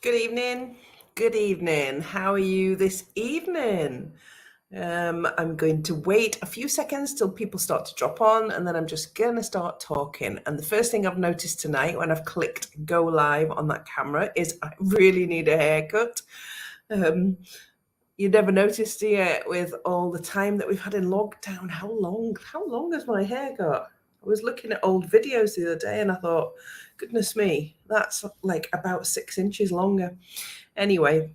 Good evening. Good evening. How are you this evening? I'm going to wait a few seconds till people start to drop on, and then I'm just going to start talking. And the first thing I've noticed tonight when I've clicked go live on that camera is I really need a haircut. You never noticed it with all the time that we've had in lockdown. How long has my hair got? I was looking at old videos the other day and I thought, goodness me, that's like about 6 inches longer. Anyway,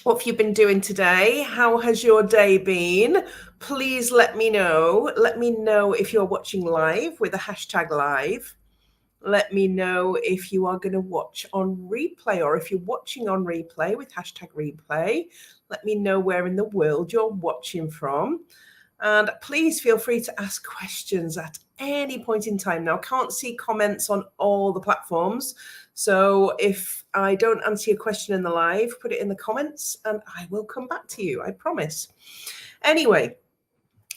what have you been doing today? How has your day been? Please let me know. Let me know if you're watching live with a hashtag live. Let me know if you are going to watch on replay, or if you're watching on replay with hashtag replay. Let me know where in the world you're watching from. And please feel free to ask questions at any point in time. Now, I can't see comments on all the platforms. So if I don't answer your question in the live, put it in the comments and I will come back to you, I promise. Anyway,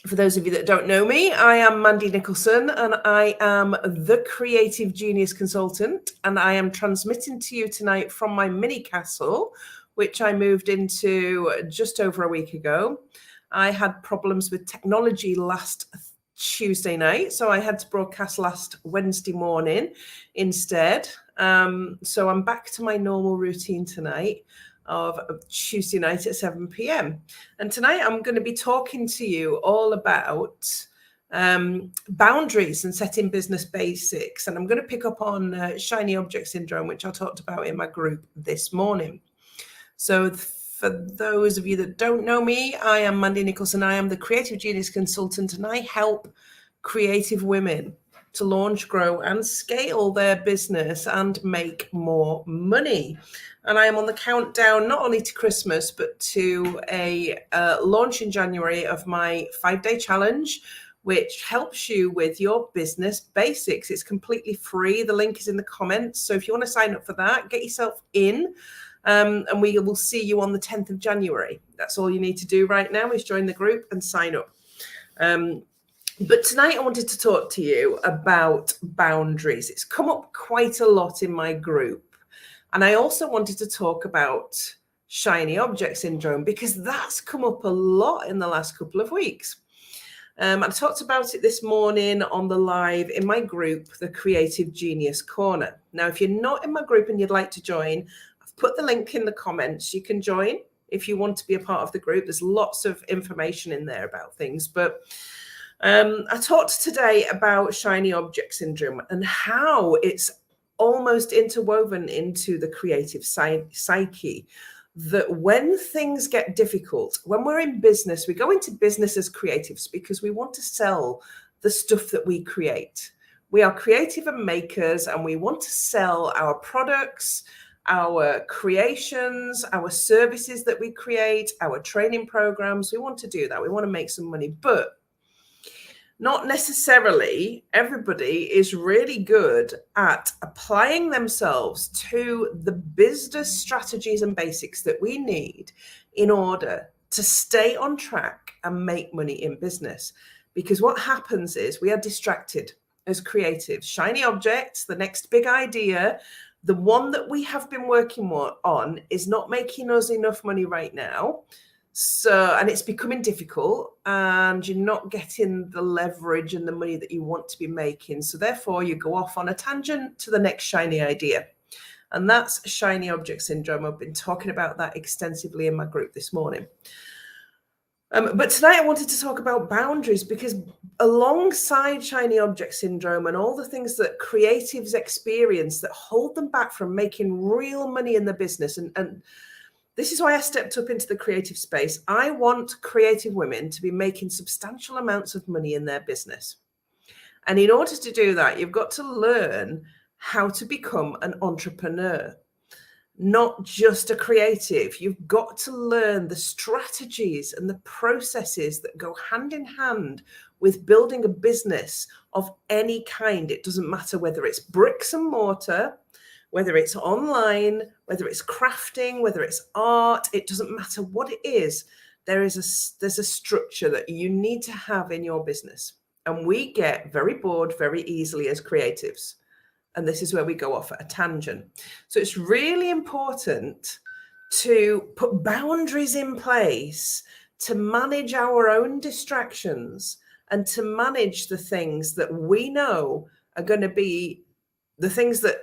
for those of you that don't know me, I am Mandy Nicholson and I am the Creative Genius Consultant, and I am transmitting to you tonight from my mini castle, which I moved into just over a week ago. I had problems with technology last Tuesday night, so I had to broadcast last Wednesday morning instead. So I'm back to my normal routine tonight of Tuesday night at 7 p.m. And tonight I'm going to be talking to you all about boundaries and setting business basics. And I'm going to pick up on shiny object syndrome, which I talked about in my group this morning. So for those of you that don't know me, I am Mandy Nicholson. I am the Creative Genius Consultant, and I help creative women to launch, grow, and scale their business and make more money. And I am on the countdown not only to Christmas, but to a launch in January of my 5-day challenge, which helps you with your business basics. It's completely free. The link is in the comments. So if you want to sign up for that, get yourself in. And we will see you on the 10th of January. That's all you need to do right now is join the group and sign up. But tonight I wanted to talk to you about boundaries. It's come up quite a lot in my group. And I also wanted to talk about shiny object syndrome because that's come up a lot in the last couple of weeks. I talked about it this morning on the live in my group, the Creative Genius Corner. Now, if you're not in my group and you'd like to join, I've put the link in the comments. You can join if you want to be a part of the group. There's lots of information in there about things, but I talked today about shiny object syndrome and how it's almost interwoven into the creative psyche, that when things get difficult, when we're in business, we go into business as creatives because we want to sell the stuff that we create. We are creative and makers, and we want to sell our products, our creations, our services that we create, our training programs. We want to do that. We want to make some money, but not necessarily everybody is really good at applying themselves to the business strategies and basics that we need in order to stay on track and make money in business. Because what happens is we are distracted as creatives. Shiny objects, the next big idea, the one that we have been working on is not making us enough money right now. And it's becoming difficult, and you're not getting the leverage and the money that you want to be making. So therefore you go off on a tangent to the next shiny idea. And that's shiny object syndrome. I've been talking about that extensively in my group this morning. But tonight I wanted to talk about boundaries, because alongside shiny object syndrome and all the things that creatives experience that hold them back from making real money in the business, and this is why I stepped up into the creative space. I want creative women to be making substantial amounts of money in their business. And in order to do that, you've got to learn how to become an entrepreneur, not just a creative. You've got to learn the strategies and the processes that go hand in hand with building a business of any kind. It doesn't matter whether it's bricks and mortar, whether it's online, whether it's crafting, whether it's art. It doesn't matter what it is. There's a structure that you need to have in your business. And we get very bored very easily as creatives. And this is where we go off at a tangent. So it's really important to put boundaries in place to manage our own distractions and to manage the things that we know are going to be the things that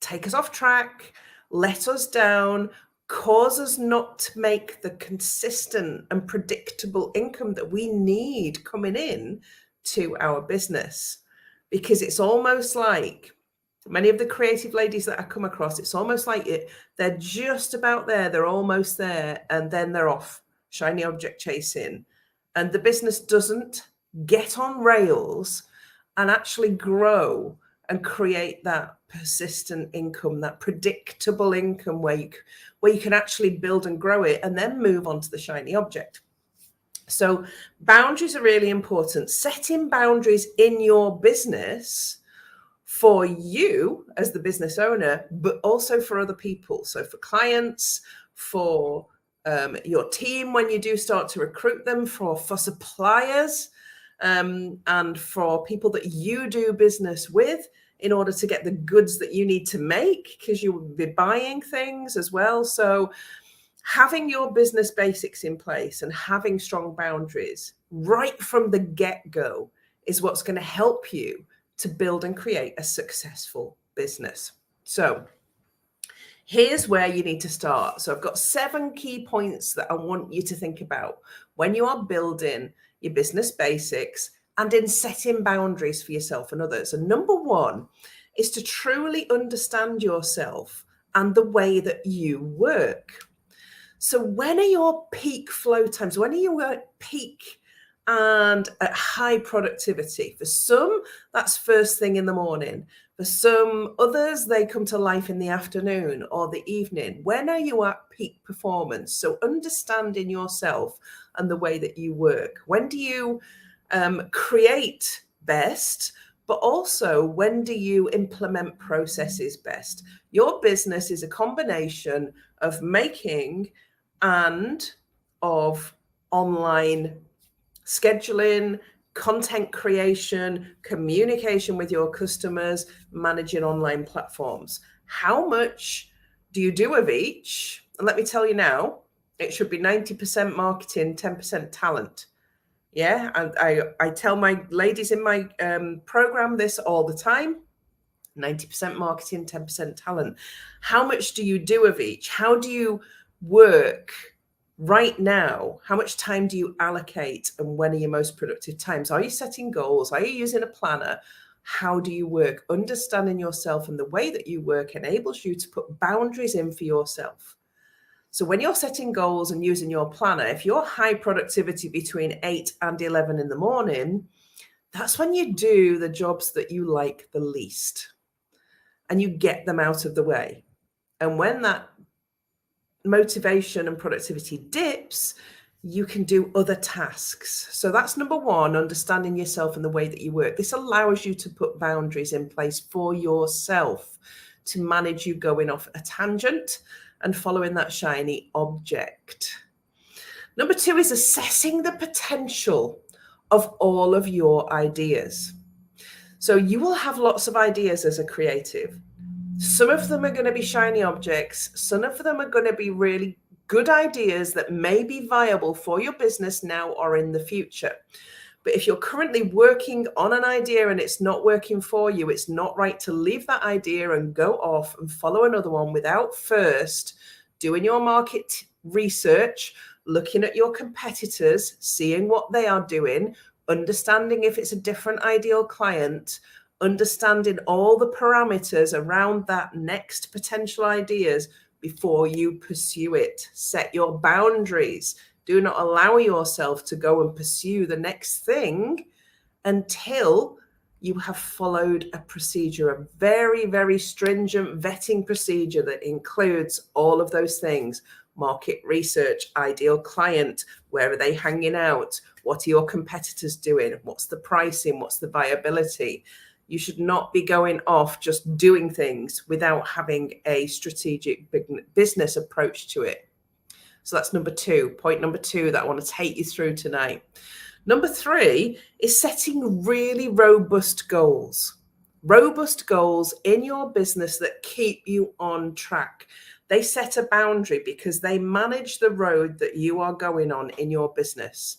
take us off track, let us down, cause us not to make the consistent and predictable income that we need coming in to our business. Because it's almost like many of the creative ladies that I come across, it's almost like they're just about there, they're almost there, and then they're off shiny object chasing. And the business doesn't get on rails and actually grow and create that persistent income, that predictable income where you can actually build and grow it and then move on to the shiny object. So boundaries are really important. Setting boundaries in your business for you as the business owner, but also for other people. So for clients, for your team when you do start to recruit them, for suppliers, and for people that you do business with in order to get the goods that you need to make, because you will be buying things as well. So having your business basics in place and having strong boundaries right from the get-go is what's going to help you to build and create a successful business. So here's where you need to start. So I've got 7 key points that I want you to think about when you are building your business basics and in setting boundaries for yourself and others. And number 1 is to truly understand yourself and the way that you work. So when are your peak flow times? When are you at peak and at high productivity? For some, that's first thing in the morning. For some others, they come to life in the afternoon or the evening. When are you at peak performance? So understanding yourself and the way that you work. When do you create best? But also, when do you implement processes best? Your business is a combination of making and of online scheduling, content creation, communication with your customers, managing online platforms. How much do you do of each? And let me tell you now, it should be 90% marketing, 10% talent. Yeah, and I tell my ladies in my program this all the time. 90% marketing, 10% talent. How much do you do of each? How do you work right now? How much time do you allocate, and when are your most productive times? Are you setting goals? Are you using a planner? How do you work? Understanding yourself and the way that you work enables you to put boundaries in for yourself. So when you're setting goals and using your planner, if you're high productivity between 8 and 11 in the morning, that's when you do the jobs that you like the least and you get them out of the way. And when that motivation and productivity dips, you can do other tasks. So that's number 1, understanding yourself and the way that you work. This allows you to put boundaries in place for yourself to manage you going off a tangent and following that shiny object. Number 2 is assessing the potential of all of your ideas. So you will have lots of ideas as a creative. Some of them are going to be shiny objects. Some of them are going to be really good ideas that may be viable for your business now or in the future. But if you're currently working on an idea and it's not working for you, it's not right to leave that idea and go off and follow another one without first doing your market research, looking at your competitors, seeing what they are doing, understanding if it's a different ideal client, understanding all the parameters around that next potential ideas before you pursue it. Set your boundaries. Do not allow yourself to go and pursue the next thing until you have followed a procedure, a very, very stringent vetting procedure that includes all of those things. Market research, ideal client, where are they hanging out? What are your competitors doing? What's the pricing? What's the viability? You should not be going off just doing things without having a strategic business approach to it. So that's number 2, point number 2 that I want to take you through tonight. Number 3 is setting really robust goals. Robust goals in your business that keep you on track. They set a boundary because they manage the road that you are going on in your business.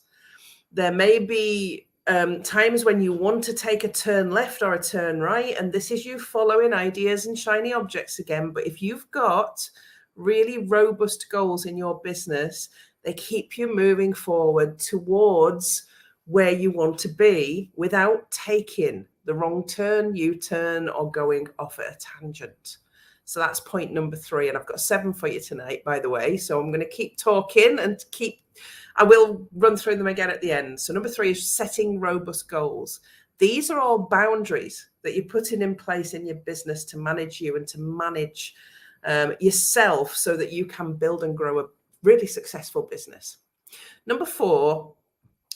There may be times when you want to take a turn left or a turn right, and this is you following ideas and shiny objects again. But if you've got really robust goals in your business, they keep you moving forward towards where you want to be without taking the wrong turn, U-turn, or going off at a tangent. So that's point number 3. And I've got 7 for you tonight, by the way. So I'm going to keep talking and I will run through them again at the end. So number 3 is setting robust goals. These are all boundaries that you're putting in place in your business to manage you and to manage yourself so that you can build and grow a really successful business. Number 4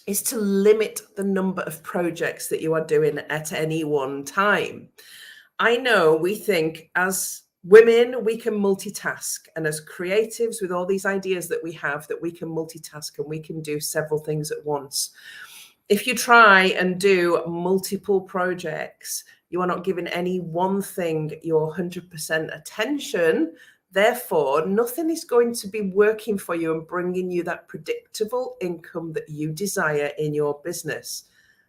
is to limit the number of projects that you are doing at any one time. I know we think as women, we can multitask, and as creatives with all these ideas that we have, that we can multitask and we can do several things at once. If you try and do multiple projects, you are not giving any one thing your 100% attention. Therefore, nothing is going to be working for you and bringing you that predictable income that you desire in your business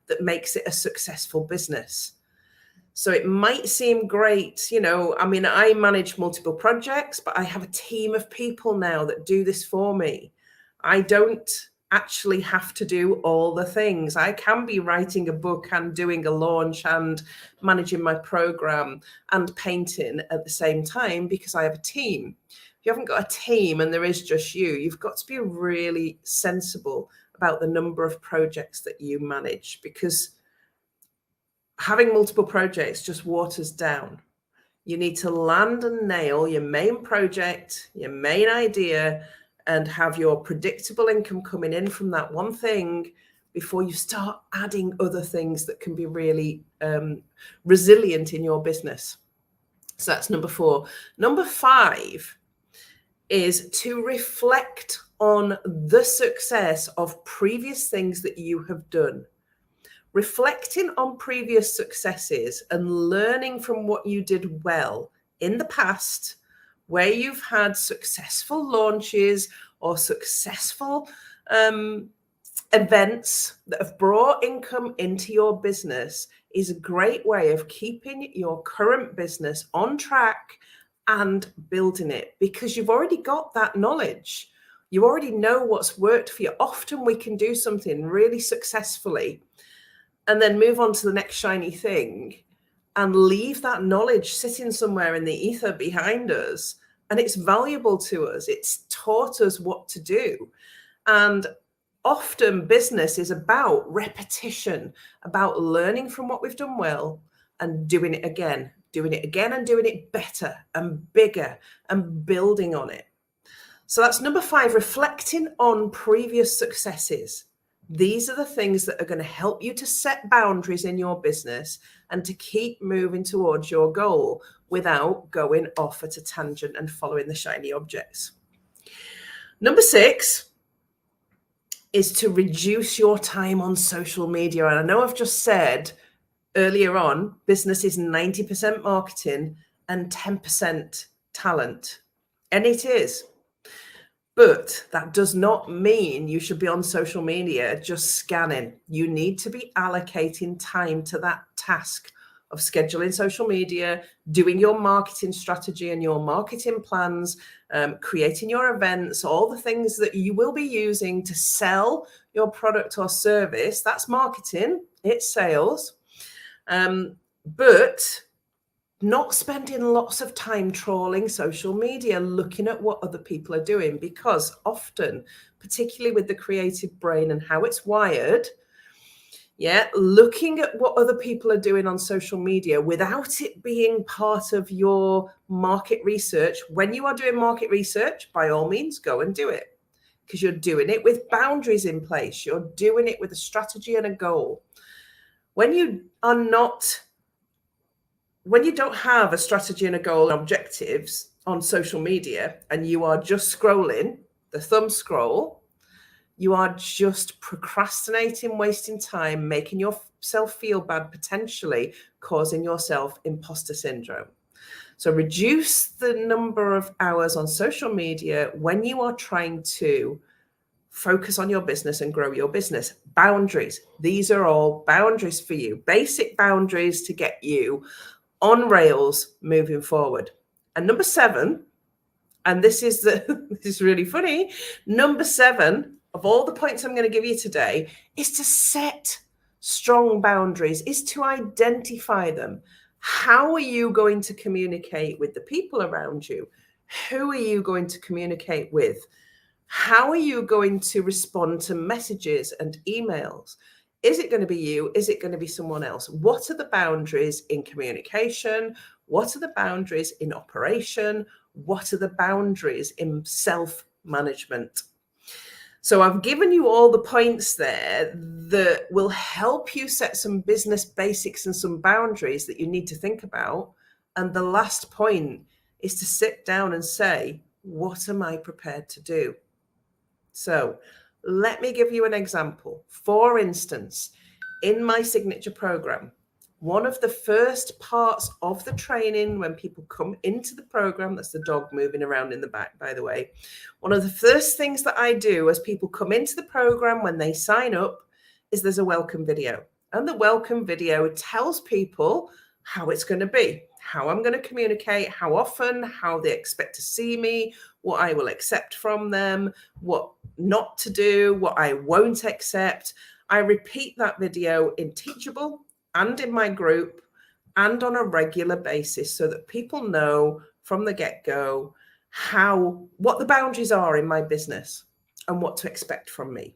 that makes it a successful business. So it might seem great, I mean, I manage multiple projects, but I have a team of people now that do this for me. I don't actually have to do all the things. I can be writing a book and doing a launch and managing my program and painting at the same time because I have a team. If you haven't got a team and there is just you, you've got to be really sensible about the number of projects that you manage, because having multiple projects just waters down. You need to land and nail your main project, your main idea, and have your predictable income coming in from that one thing before you start adding other things that can be really resilient in your business. So that's number 4. Number 5 is to reflect on the success of previous things that you have done. Reflecting on previous successes and learning from what you did well in the past, where you've had successful launches or successful events that have brought income into your business, is a great way of keeping your current business on track and building it, because you've already got that knowledge. You already know what's worked for you. Often we can do something really successfully and then move on to the next shiny thing and leave that knowledge sitting somewhere in the ether behind us. And it's valuable to us. It's taught us what to do. And often business is about repetition, about learning from what we've done well and doing it again and doing it better and bigger and building on it. So that's number 5, reflecting on previous successes. These are the things that are going to help you to set boundaries in your business and to keep moving towards your goal without going off at a tangent and following the shiny objects. Number 6 is to reduce your time on social media. And I know I've just said earlier on, business is 90% marketing and 10% talent. And it is. But that does not mean you should be on social media just scanning. You need to be allocating time to that task of scheduling social media, doing your marketing strategy and your marketing plans, creating your events, all the things that you will be using to sell your product or service. That's marketing, it's sales. But not spending lots of time trawling social media, looking at what other people are doing, because often, particularly with the creative brain and how it's wired, looking at what other people are doing on social media without it being part of your market research. When you are doing market research, by all means, go and do it, because you're doing it with boundaries in place. You're doing it with a strategy and a goal. When you don't have a strategy and a goal and objectives on social media and you are just scrolling, the thumb scroll, you are just procrastinating, wasting time, making feel bad, potentially causing yourself imposter syndrome. So reduce the number of hours on social media when you are trying to focus on your business and grow your business. Boundaries. These are all boundaries for you, basic boundaries to get you on rails moving forward. And number 7, and this is this is really funny, number 7 of all the points I'm going to give you today is to set strong boundaries, is to identify them. How are you going to communicate with the people around you? Who are you going to communicate with? How are you going to respond to messages and emails? Is it going to be you? Is it going to be someone else? What are the boundaries in communication? What are the boundaries in operation? What are the boundaries in self-management? So I've given you all the points there that will help you set some business basics and some boundaries that you need to think about. And the last point is to sit down and say, what am I prepared to do? So let me give you an example. For instance, in my signature program, one of the first parts of the training when people come into the program, that's the dog moving around in the back, by the way. One of the first things that I do as people come into the program when they sign up is there's a welcome video. And the welcome video tells people how it's going to be, how I'm going to communicate, how often, how they expect to see me, what I will accept from them, what not to do, what I won't accept. I repeat that video in Teachable and in my group and on a regular basis so that people know from the get-go what the boundaries are in my business and what to expect from me.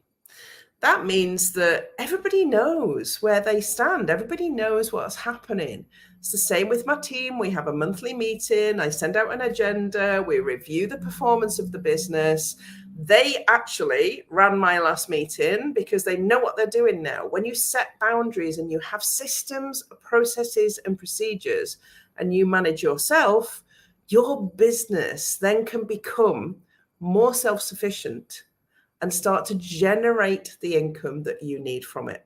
That means that everybody knows where they stand. Everybody knows what's happening. It's the same with my team. We have a monthly meeting. I send out an agenda. We review the performance of the business. They actually ran my last meeting because they know what they're doing now. When you set boundaries and you have systems, processes, and procedures, and you manage yourself, your business then can become more self-sufficient and start to generate the income that you need from it.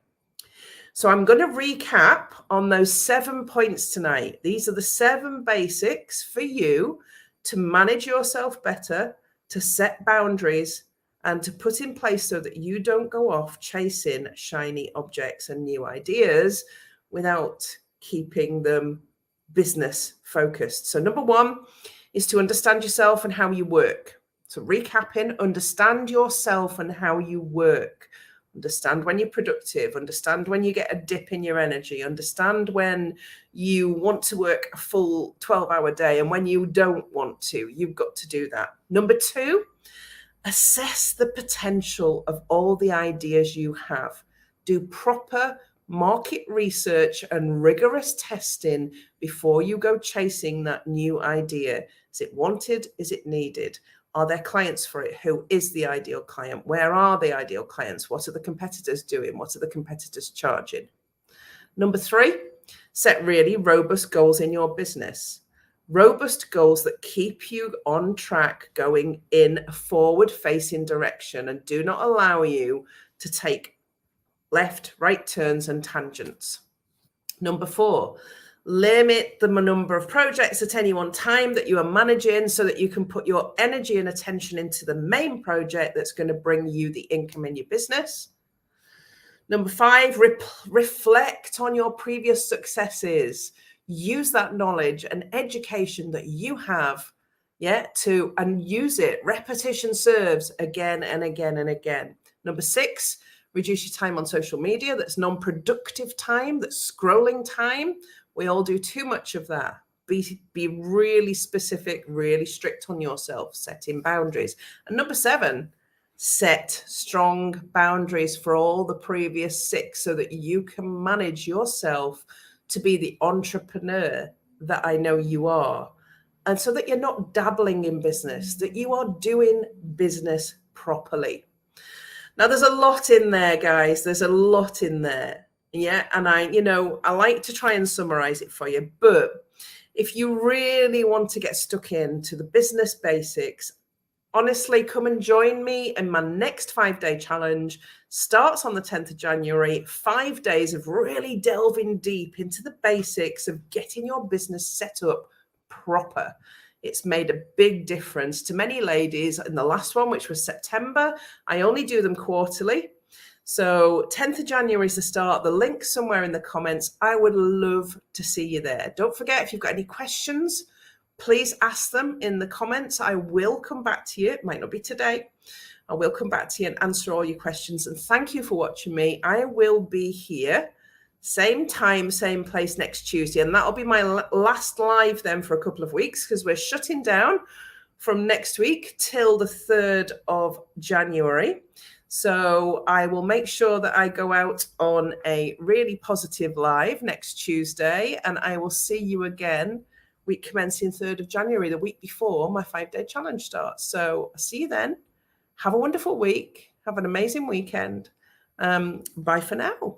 So I'm going to recap on those 7 points tonight. These are the 7 basics for you to manage yourself better, to set boundaries, and to put in place so that you don't go off chasing shiny objects and new ideas without keeping them business focused. So number 1 is to understand yourself and how you work. So recapping, understand yourself and how you work. Understand when you're productive, understand when you get a dip in your energy, understand when you want to work a full 12-hour day and when you don't want to. You've got to do that. Number 2, assess the potential of all the ideas you have. Do proper market research and rigorous testing before you go chasing that new idea. Is it wanted? Is it needed? Are there clients for it? Who is the ideal client? Where are the ideal clients? What are the competitors doing? What are the competitors charging? Number 3, set really robust goals in your business. Robust goals that keep you on track, going in a forward-facing direction and do not allow you to take left, right turns and tangents. Number 4, limit the number of projects at any one time that you are managing so that you can put your energy and attention into the main project that's going to bring you the income in your business. Number 5, reflect on your previous successes. Use that knowledge and education that you have, and use it. Repetition serves again and again and again. Number 6, reduce your time on social media. That's non-productive time, that's scrolling time. We all do too much of that. Be really specific, really strict on yourself, setting boundaries. And number 7, set strong boundaries for all the previous 6 so that you can manage yourself to be the entrepreneur that I know you are. And so that you're not dabbling in business, that you are doing business properly. Now, there's a lot in there, guys. There's a lot in there. Yeah. And I like to try and summarize it for you. But if you really want to get stuck into the business basics, honestly, come and join me in my next 5-day challenge. Starts on the 10th of January. 5 days of really delving deep into the basics of getting your business set up proper. It's made a big difference to many ladies. In the last one, which was September, I only do them quarterly. So 10th of January is the start. The link somewhere in the comments. I would love to see you there. Don't forget, if you've got any questions, please ask them in the comments. I will come back to you. It might not be today. I will come back to you and answer all your questions. And thank you for watching me. I will be here, same time, same place next Tuesday. And that'll be my last live then for a couple of weeks, because we're shutting down from next week till the 3rd of January. So I will make sure that I go out on a really positive live next Tuesday, and I will see you again week commencing 3rd of January, the week before my 5-day challenge starts. So I'll see you then. Have a wonderful week. Have an amazing weekend. Bye for now.